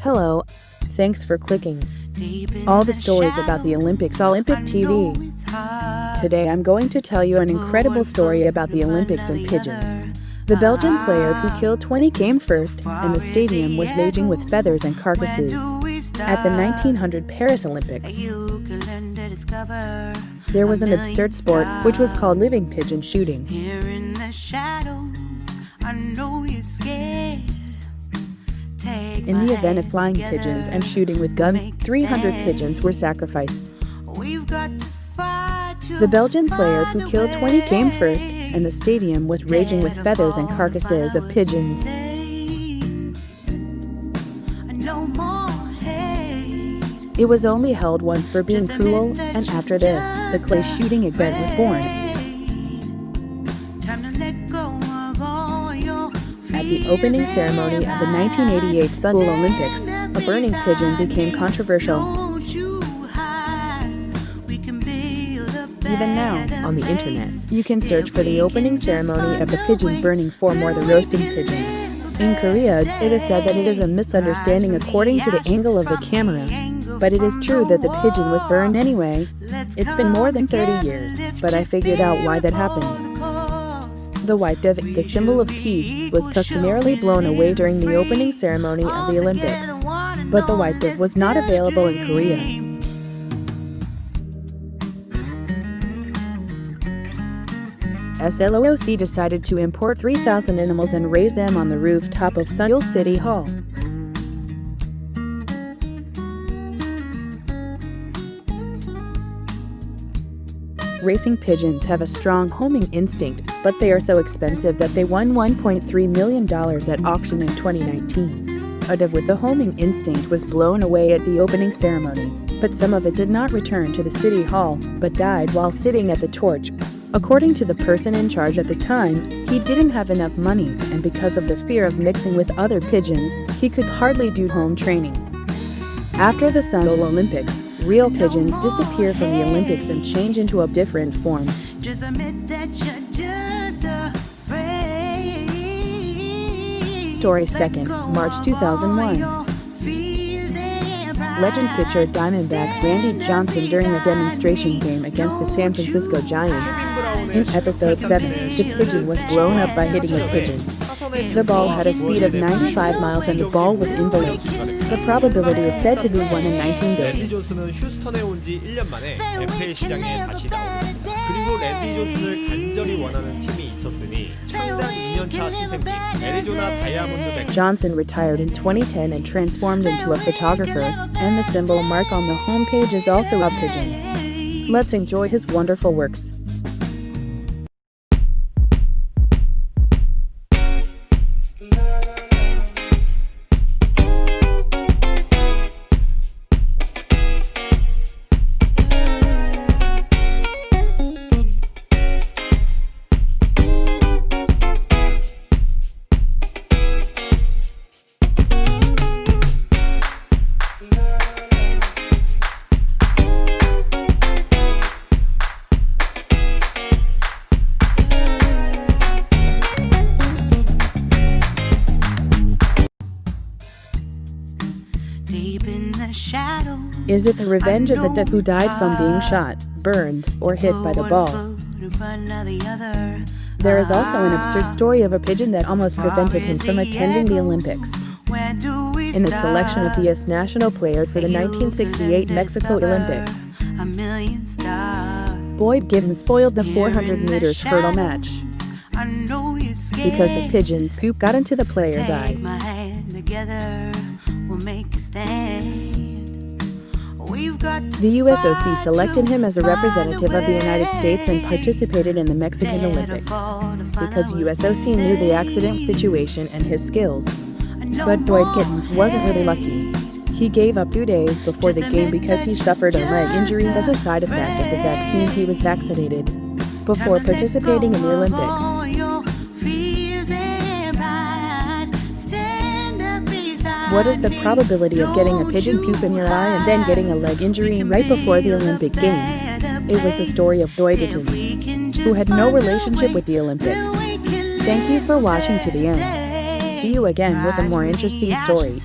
Hello. Thanks for clicking all the stories about the Olympics Olympic TV. Today I'm going to tell you an incredible story about the Olympics and pigeons. The Belgian player who killed 20 came first, and the stadium was raging with feathers and carcasses. At the 1900 Paris Olympics, there was an absurd sport which was called living pigeon shooting. In the event of flying pigeons and shooting with guns, 300 pigeons were sacrificed. The Belgian player who killed 20 came first, and the stadium was raging with feathers and carcasses of pigeons. It was only held once for being cruel, and after this, the clay shooting event was born. At the opening ceremony of the 1988 Seoul Olympics, a burning pigeon became controversial. Even now, on the internet, you can search for the opening ceremony of the pigeon burning for more the roasting pigeon. In Korea, it is said that it is a misunderstanding according to the angle of the camera. But it is true that the pigeon was burned anyway. It's been more than 30 years, but I figured out why that happened. The white dove, the symbol of peace, was customarily blown away during the opening ceremony of the Olympics. But the white dove was not available in Korea. SLOC decided to import 3,000 animals and raise them on the rooftop of Seoul City Hall. Racing pigeons have a strong homing instinct, but they are so expensive that they won $1.3 million at auction in 2019. A dove with the homing instinct was blown away at the opening ceremony, but some of it did not return to the city hall, but died while sitting at the torch. According to the person in charge at the time, he didn't have enough money, and because of the fear of mixing with other pigeons, he could hardly do home training. After the Seoul Olympics, real pigeons disappear from the Olympics and change into a different form. Story 2nd, March 2001. Legend pitcher Diamondbacks Randy Johnson during a demonstration game against the San Francisco Giants. In episode 7, the pigeon was blown up by hitting a pigeon. The ball had a speed of 95 miles and the ball was invalid. The probability is said to be 1 in 19 billion. 존슨은 휴스턴에 온 지 1년 만에 NFL 시장에 다시 나옵니다. 그리고 랜디 존슨을 간절히 원하는 팀이 있었으니 창단 2년차 신생팀 애리조나 다이아몬드백. Johnson retired in 2010 and transformed into a photographer, and the symbol mark on the homepage is also a pigeon. Let's enjoy his wonderful works. Is it the revenge of the dove who died from being shot, burned, or hit by the ball? There is also an absurd story of a pigeon that almost prevented him from attending the Olympics. In the selection of the U.S. national player for the 1968 Mexico Olympics, Dwight Kittens spoiled the 400 meters hurdle match because the pigeon's poop got into the player's eyes. The USOC selected him as a representative of the United States and participated in the Mexican Olympics because USOC knew the accident situation and his skills. But Dwight Kittens wasn't really lucky. He gave up 2 days before the game because he suffered a leg injury as a side effect of the vaccine he was vaccinated before participating in the Olympics. What is the probability of getting a pigeon poop in your eye and then getting a leg injury right before the Olympic Games? It was the story of Dwight Kittens, who had no relationship with the Olympics. Thank you for watching to the end. See you again with a more interesting story.